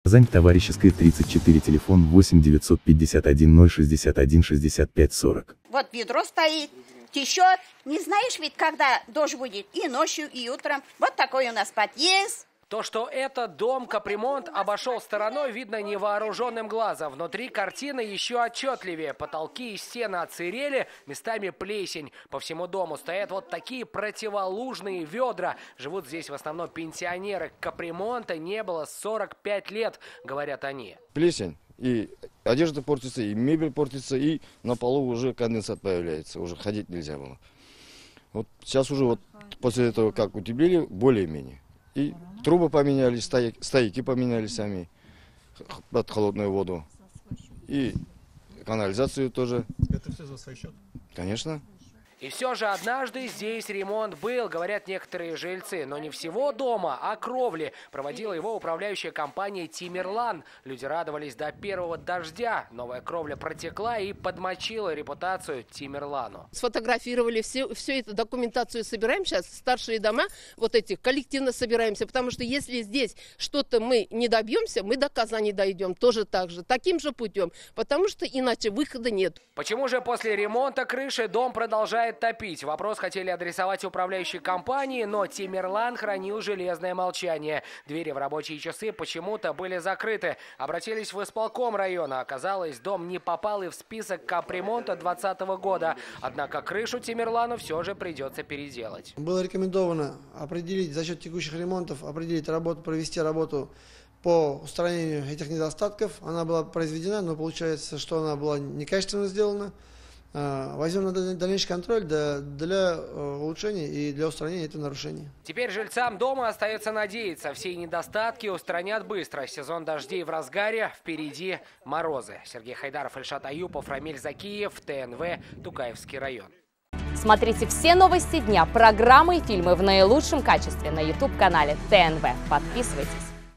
Казань, Товарищеская, 34, телефон 8 951 061 65 40. Вот ведро стоит, течет. Не знаешь ведь, когда дождь будет, и ночью, и утром. Вот такой у нас подъезд. То, что этот дом капремонт обошел стороной, видно невооруженным глазом. Внутри картина еще отчетливее. Потолки и стены отсырели, местами плесень. По всему дому стоят вот такие противолужные ведра. Живут здесь в основном пенсионеры. Капремонта не было 45 лет, говорят они. Плесень. И одежда портится, и мебель портится, и на полу уже конденсат появляется. Уже ходить нельзя было. Вот сейчас уже вот после этого, как утеплили, более-менее. И трубы поменялись, стояки поменялись сами под холодную воду. И канализацию тоже. Это все за свой счет? Конечно. И все же однажды здесь ремонт был, говорят некоторые жильцы. Но не всего дома, а кровли. Проводила его управляющая компания «Тимирлан». Люди радовались до первого дождя. Новая кровля протекла и подмочила репутацию «Тимирлану». Сфотографировали все эту документацию, собираем сейчас. Старшие дома вот эти коллективно собираемся. Потому что если здесь что-то мы не добьемся, мы до Казани дойдем тоже так же. Таким же путем. Потому что иначе выхода нет. Почему же после ремонта крыши дом продолжает топить? Вопрос хотели адресовать управляющей компании, но Тимирлан хранил железное молчание. Двери в рабочие часы почему-то были закрыты. Обратились в исполком района. Оказалось, дом не попал и в список капремонта 2020 года. Однако крышу Тимирлану все же придется переделать. Было рекомендовано определить за счет текущих ремонтов, определить работу, провести работу по устранению этих недостатков. Она была произведена, но получается, что она была некачественно сделана. Возьмем на дальнейший контроль для улучшения и для устранения этого нарушения. Теперь жильцам дома остается надеяться. Все недостатки устранят быстро. Сезон дождей в разгаре, впереди морозы. Сергей Хайдаров, Ильшат Аюпов, Рамиль Закиев, ТНВ, Тукаевский район. Смотрите все новости дня, программы и фильмы в наилучшем качестве на YouTube-канале ТНВ. Подписывайтесь.